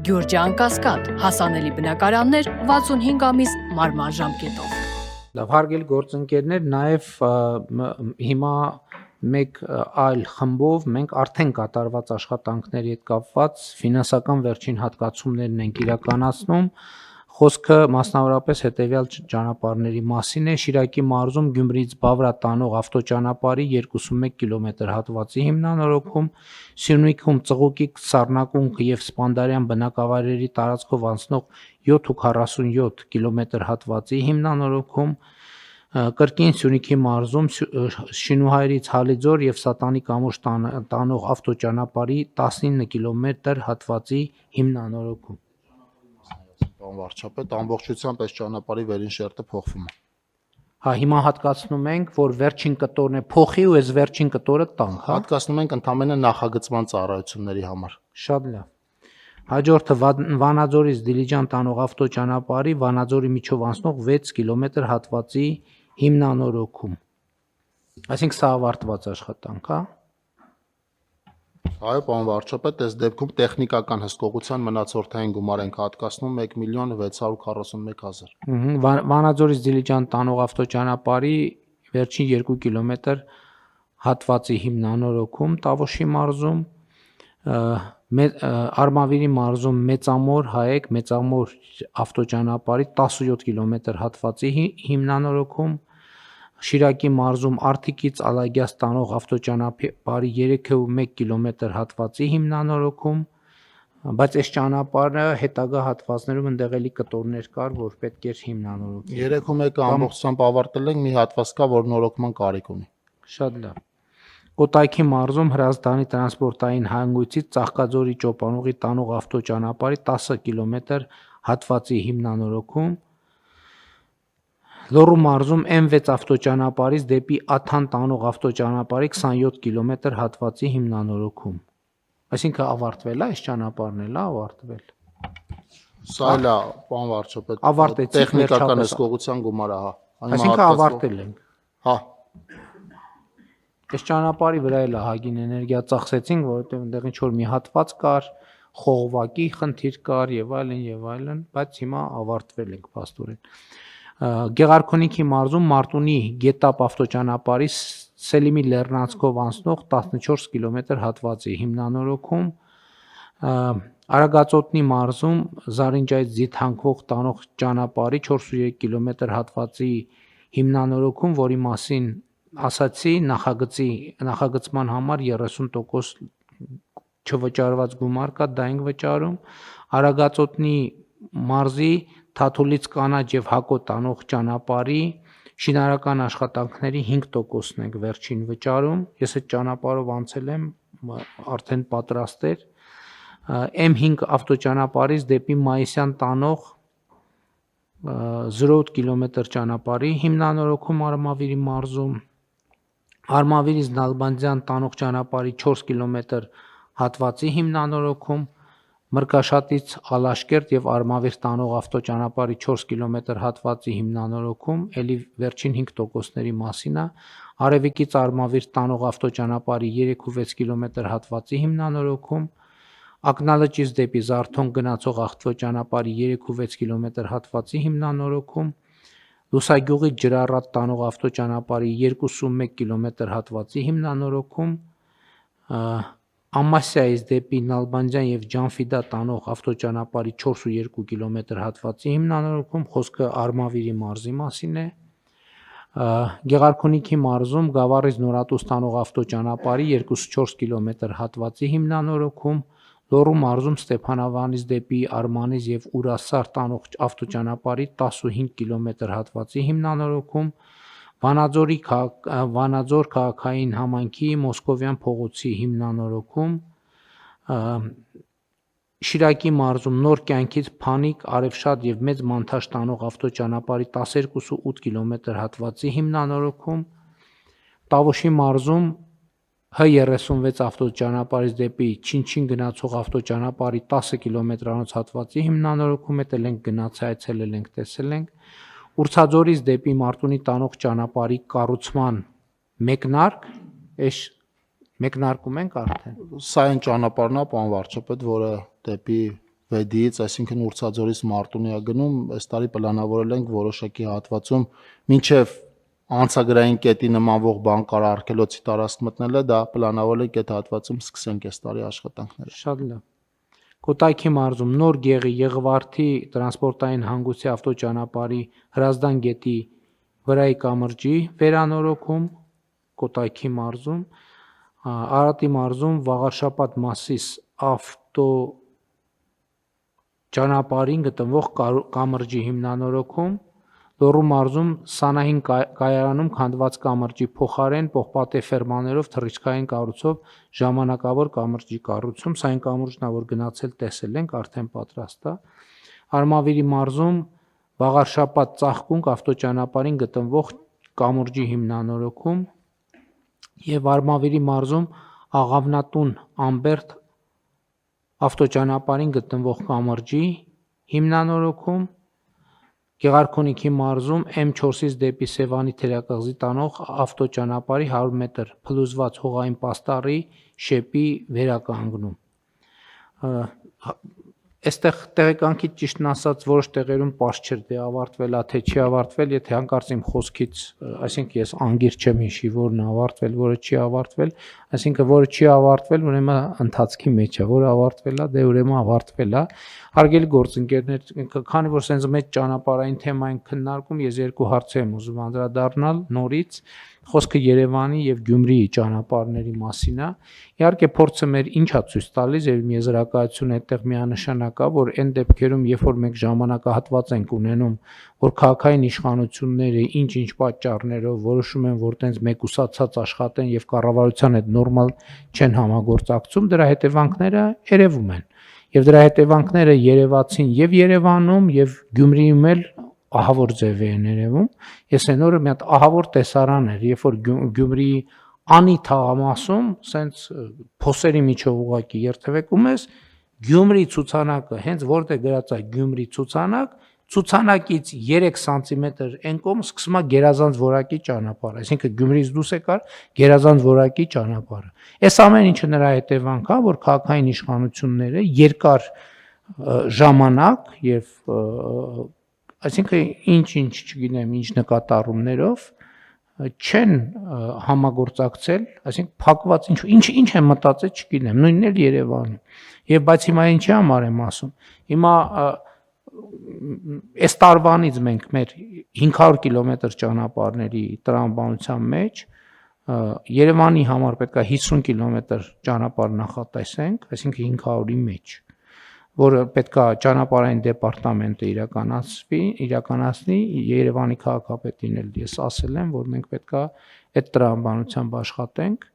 Գյուրջան Կասկադ, հասանելի բնակարաններ 65 ամիս մարման ժամկետով։ Լավ, հարգելի գործընկերներ, նաև հիմա մեկ այլ խմբով մենք արդեն կատարված աշխատանքների հետ կապված ֆինանսական վերջին հատկացումներն ենք իրականացնում։ Խոսքը մասնավորապես հետևյալ ճանապարհների մասին է. Շիրակի մարզում Գյումրիից Բավրա տանող ավտոճանապարհի 21 կիլոմետր հատվածի հիմնանորոգում, Սյունիքում Ծղուկի Սառնակունք եւ Սպանդարյան բնակավայրերի տարածքով անցնող 747 կիլոմետր հատվածի հիմնանորոգում, Կրկին Սյունիքի մարզում Շինուհայրից Հալիձոր եւ Սատանի կամուրջ տանող ավտոճանապարհի 19 կիլոմետր հատվածի հիմնանորոգում։ Պարոն վարչապետ, ամբողջությամբ այս ճանապարհի վերին շերտը փոխվում է։ Հա, հիմա հատկացնում ենք, որ վերջին կտորն է փոխի ու այս վերջին կտորը տանք, հա։ Հատկացնում ենք ընդամենը նախագծման ծառայությունների համար։ Շատ լավ։ Հաջորդը Վանաձորից Դիլիջան տանող ավտոճանապարհի Վանաձորի միջով անցնող 6 կիլոմետր հատվածի հիմնանորոգում։ Այսինքն սա ավարտված աշխատանք, հա։ Այո, պարոն վարչապետ, այս դեպքում տեխնիկական հսկողության մնացորդային գումար ենք հատկացնում 1.641.000։ Վանաձորից Դիլիջան տանող ավտոճանապարհի վերջին 2 կիլոմետր հատվածի հիմնանորոգում Տավուշի մարզում, Արմավիրի մարզում Մեծամոր Հայեք Մեծամոր ավտոճանապարհի 17 կիլոմետր հատվածի հիմնանորոգում, Շիրակի մարզում Արթիկից Ալագյաց տանող ավտոճանապարհի 3.1 կիլոմետր հատվածի հիմնանորոգում, բայց այս ճանապարհը հետագա հատվածներում ընդեղ էլի կտորներ կար, որ պետք էր հիմնանորոգել։ 3.1-ը ամբողջությամբ ավարտել ենք, մի հատված կա, որ նորոգման կարիք ունի։ Շատ լավ։ Կոտայքի մարզում Հրազդանի տրանսպորտային հանգույցից Ծաղկաձորի Ճոպանուղի տանող ավտոճանապարհի 10 կիլոմետր հատվածի հիմնանորոգում, Լոռու մարզում M6 ավտոճանապարհից դեպի Աթան տանող ավտոճանապարհի 27 կիլոմետր հատվածի հիմնանորոգում։ Այսինքն ավարտվել է այս ճանապարհն էլ, ավարտվել։ Սա էլ է, պարոն վարչապետ, Ավարտեցիք տեխնիկական հսկողության գումարը, հա։ Այսինքն ավարտել ենք։ Հա։ Այս ճանապարհի վրա էլ ահագին էներգիա ծախսեցինք, որովհետև այնտեղ ինչ որ մի հատված կար, խողովակի խնդիր կար եւ այլն, բայց հիմա ավարտվել ենք փաստորեն։ Գեղարքունիքի մարզում Մարտունի Գետապ ավտոճանապարհի Սելիմի Լեռնանցքով անցնող 14 կիլոմետր հատվածի հիմնանորոգում, Արագածոտնի մարզում Զարինջայից Ձիթանքող տանող ճանապարհի 4.3 կիլոմետր հատվածի հիմնանորոգում, որի մասին ասացի նախագծման համար 30% չվճարված գումար կա, դա ենք վճարում, Արագածոտնի մարզի Թաթուլից Կանաչ եւ Հակո տանող ճանապարհի շինարարական աշխատանքների 5%-ն ենք վերջին վճարում, ես այդ ճանապարհով անցել եմ, արդեն պատրաստ էր, M5 ավտոճանապարհից դեպի Մայիսյան տանող 0.8 կիլոմետր ճանապարհի հիմնանորոգում Արմավիրի մարզում, Արմավիրից Նալբանդյան տանող ճանապարհի 4 կիլոմետր հատվածի հիմնանորոգում, Մրկաշատից Ալաշկերտ եւ Արմավիր տանող ավտոճանապարհի 4 կիլոմետր հատվածի հիմնանորոգում, ելի վերջին 5%-ների մասին է, Արևիկից Արմավիր տանող ավտոճանապարհի 3.6 կիլոմետր հատվածի հիմնանորոգում, Ակնալճից դեպի Զարթոն գնացող ավտոճանապարհի 3.6 կիլոմետր հատվածի հիմնանորոգում, Լուսագյուղից Ջրառատ տանող ավտոճանապարհի 2.1 կիլոմետր հատվածի հիմնանորոգում, Ամասիայից դեպի Նալբանդյան եւ Ջանֆիդա տանող ավտոճանապարհի 4.2 կիլոմետր հատվածի հիմնանորոգում, խոսքը Արմավիրի մարզի մասին է, Գեղարքունիքի մարզում Գավառից Նորատուս տանող ավտոճանապարհի 2.4 կիլոմետր հատվածի հիմնանորոգում, Լոռու մարզում Ստեփանավանից դեպի Արմանից եւ Ուրասար տանող ավտոճանապարհի 15 կիլոմետր հատվածի հիմնանորոգում, Վանաձոր քաղաքային համայնքի Մոսկովյան փողոցի հիմնանորոգում, Շիրակի մարզում Նոր կյանքից Փանիկ, Արևշատ եւ Մեծ Մանթաշ տանող ավտոճանապարհի 12.8 կիլոմետր հատվածի հիմնանորոգում, Տավուշի մարզում H36 ավտոճանապարհից դեպի Չինչին գնացող ավտոճանապարհի 10 կիլոմետրանոց հատվածի հիմնանորոգում էլ ենք գնացել, այցելել ենք, տեսել ենք, Ուրցաձորից դեպի Մարտունի տանող ճանապարհի կառուցման մեկնարկ, այս մեկնարկում ենք արդեն։ Սա այն ճանապարհն է, պարոն վարչապետ, որը դեպի Վեդից, այսինքն Ուրցաձորից Մարտունիա գնում, այս տարի պլանավորել ենք որոշակի հատվածում մինչև անցագրային կետի նմանվող բան կար արգելոցի տարածք մտնելը, դա պլանավորել ենք այդ հատվածում սկսենք այս տարի աշխատանքները։ Շատ լավ։ Կոտայքի մարզում Նոր Գեղի Եղվարդի տրանսպորտային հանգույցի ավտոճանապարհի Հրազդան գետի վրայի կամրջի վերանորոգում, Կոտայքի մարզում, Արարատի մարզում Վաղարշապատ Մասիս ավտո ճանապարհին գտնվող կամրջի հիմնանորոգում, Լոռու մարզում Սանահին կայարանում քանդված կամրջի փոխարեն պողպատե ֆերմաներով թռիչքային կառույցով ժամանակավոր կամրջի կառուցում, սա այն կամուրջն է, որ գնացել տեսել ենք, արդեն պատրաստ է։ Արմավիրի մարզում Վաղարշապատ Ծաղկունք ավտոճանապարհին գտնվող կամրջի հիմնանորոգում եւ Արմավիրի մարզում Աղավնատուն Ամբերտ ավտոճանապարհին գտնվող կամրջի հիմնանորոգում, Գեղարքունիքի մարզում M4-ից դեպի Սևանի թերակղզի տանող ավտոճանապարհի 100 մետր փլուզված հողային պաստառի շեպի վերականգնում։ Այստեղ տեղեկանքի ճիշտն ասած որոշ տեղերում պարզ չէր դե ավարտվել է թե չի ավարտվել, եթե հանկարծ իմ խոսքից, այսինքն ես անգիր չեմ հիշի որն է ավարտվել, որը չի ավարտվել, այսինքն որը չի ավարտվել, ուրեմն ընթացքի մեջ է, որը ավարտվել է, դե ուրեմն ավարտվել է։ Հարգելի գործընկերներ, քանի որ sense մեծ ճանապարհային թեմա ենք քննարկում, ես երկու հարցի եմ ուզում անդրադառնալ նորից։ Խոսքը Երևանի եւ Գյումրիի ճանապարհների մասին է։ Իհարկե փորձը մեր ինչա ցույց տալիս եւ եզրակացությունը այդտեղ միանշանակ է, որ այն դեպքերում, երբ որ մենք ժամանակահատված ենք ունենում, որ քաղաքային իշխանությունները ինչ-ինչ պատճառներով որոշում են, որ տենց մեկուսացած աշխատեն եւ կառավարության հետ նորմալ չեն համագործակցում, դրա հետևանքները երևում են։ Եվ դրա հետևանքները երևացին եւ Երևանում եւ Գյումրիում էլ ահավոր ձև են երևում։ Ես այն օրը մի հատ ահավոր տեսարան էր, երբ որ Գյումրիի անի թաղամասում, սենց փոսերի միջով ուղակի երթևեկում ես, Գյումրի ցուցանակը, հենց որտեղ գրած է Գյումրի ցուցանակ, ցուցանակից 3 սանտիմետր այն կողմ սկսում է գերազանց որակի ճանապարհ, այսինքն Գյումրիից դուրս եկար գերազանց որակի ճանապարհը։ Այս ամեն ինչը նրա հետևանք է, որ քաղաքային իշխանությունները երկար ժամանակ եւ այսինքն ինչ չգիտեմ, ինչ նկատառումներով չեն համագործակցել, այսինքն փակված ինչ են մտածել, չգիտեմ, նույնն էլ Երևանում։ Եվ բայց հիմա ինչի համար եմ ասում։ Հիմա այս տարվանից մենք մեր 500 կիլոմետր ճանապարհների տրամաբանության մեջ Երևանի համար պետք է 50 կիլոմետր ճանապարհ նախատեսենք, այսինքն 500-ի մեջ, որը պետք է ճանապարհային դեպարտամենտը իրականացնի, Երևանի քաղաքապետին էլ ես ասել եմ, որ մենք պետք է այդ տրամաբանությամբ աշխատենք,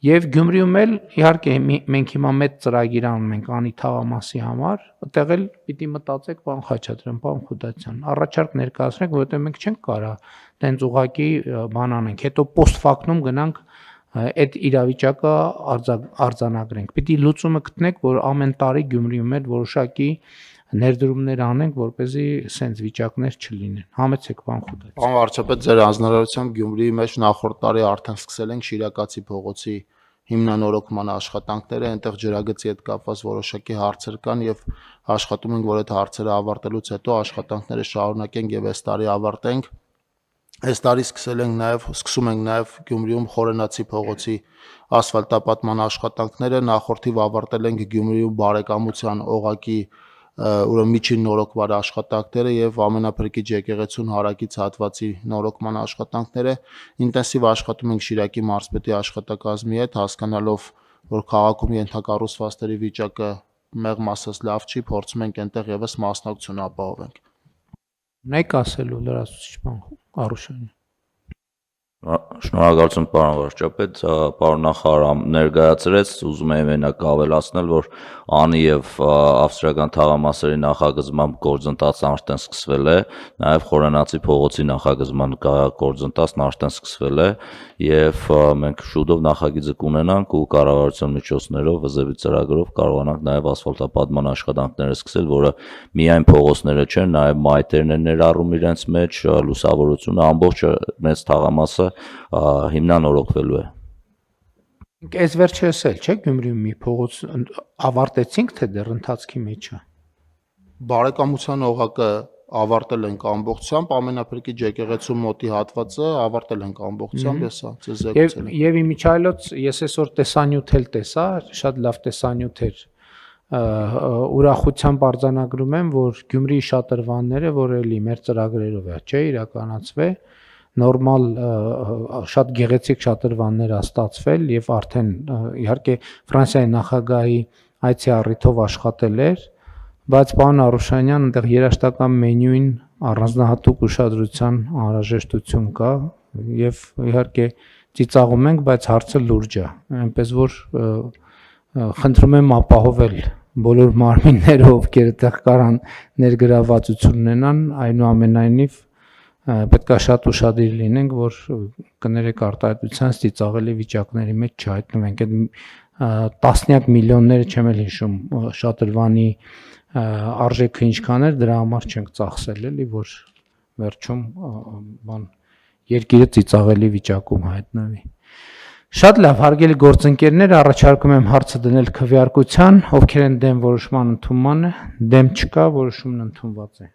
եւ Գյումրիում էլ իհարկե մենք հիմա մեծ ծրագիր անում ենք անի թաղամասի համար, այդտեղ էլ պիտի մտածեք պարոն Խաչատրյան, պարոն Խուդացյան, առաջարկ ներկայացնենք, որովհետեւ մենք չենք կարա տենց ուղակի բան անենք, հետո post factum գնանք այդ իրավիճակը արձանագրենք։ Պիտի լուծումը գտնենք, որ ամեն տարի Գյումրիում էլ որոշակի ներդրումներ անենք, որպեսզի սենց վիճակներ չլինեն։ Համեցեք պարոն Խուդացյան։ Պարոն վարչապետ, ձեր հանձնարարությամբ Գյումրիի մեջ նախորդ տարի արդեն սկսել ենք Շիրակացի փողոցի հիմնանորոգման աշխատանքները, այնտեղ ջրագծի հետ կապված որոշակի հարցեր կան եւ աշխատում ենք, որ այդ հարցերը ավարտելուց հետո աշխատանքները շարունակենք եւ այս տարի ավարտենք։ Այս տարի սկսում ենք նաեւ Գյումրիում Խորենացի փողոցի ասֆալտապատման աշխատանքները, նախորդիվ ավարտել ենք Գյումրիում բարեկամության օղակի ուրեմն միջին նորոգման աշխատանքները եւ ամենափրկիչ եկեղեցուն հարակից հատվածի նորոգման աշխատանքները, ինտենսիվ աշխատում ենք Շիրակի մարզպետի աշխատակազմի հետ, հասկանալով, որ քաղաքում ենթակառուցվածքների վիճակը մեղմ ասած լավ չի, փորձում ենք այնտեղ եւս մասնակցություն ապահովենք։ Ունեք ասելու լրացուցիչ բան Արուշյանը։ Շնորհակալություն պարոն վարչապետ, պարոն նախարար ներկայացրեց, ուզում եմ մենակ ավելացնել, որ անի եւ ավստրիական թաղամասերի նախագծման գործընթացն արդեն սկսվել է, նաեւ Խորենացի փողոցի նախագծման գործընթացն արդեն սկսվել է եւ մենք շուտով նախագիծը կունենանք ու կառավարության միջոցներով վզեվի ծրագրով կարողանանք նաեւ ասֆալտապատման աշխատանքները սկսել, որը միայն փողոցները չեն, նաեւ մայթերն են ներառում իրենց մեջ, լուսավորությունը, ամբողջ մեծ թաղամասը հիմնանորոգվելու է։ Այս վերջերս էլ չէ Գյումրիում մի փողոց ավարտեցինք թե դեռ ընթացքի մեջ է։ Բարեկամության օղակը ավարտել ենք ամբողջությամբ, ամենափրկի եկեղեցու մոտի հատվածը ավարտել ենք ամբողջությամբ, ես ցեզ զեկուցել եմ։ Եվ իմիջայլոց ես այսօր տեսանյութ էլ տեսա, շատ լավ տեսանյութ էր։ Ուրախությամբ արձանագրում եմ, որ Գյումրիի շատրվանները, որ էլի մեր ծրագրերով է, չէ, իրականացվե, նորմալ շատ գեղեցիկ շատրվաններ ա ստացվել եւ արդեն իհարկե Ֆրանսիայի նախագահի այցի առիթով աշխատել էր, բայց պարոն Արուշանյան այնտեղ երաշտական մենյուին առանձնահատուկ ուշադրության անհրաժեշտություն կա եւ իհարկե ծիծաղում ենք, բայց հարցը լուրջ է, այնպես որ խնդրում եմ ապահովել բոլոր մարմինները, ովքեր այդտեղ կարան ներգրավվածություն ունենան, այնուամենայնիվ պետք է շատ ուշադիր լինենք, որ կներեք արտահայտության ծիծաղելի վիճակների մեջ չհայտնվենք։ Այդ տասնյակ միլիոնները չեմ էլ հիշում շատրվանի արժեքը ինչքան էր, դրա համար չենք ծախսել, էլի, որ վերջում երկիրը ծիծաղելի վիճակում հայտնվի։ Շատ լավ, հարգելի գործընկերներ, առաջարկում եմ հարցը դնել քվեարկության, ովքեր են դեմ որոշման ընդունմանը, դեմ չկա, որոշումն ընդունված է։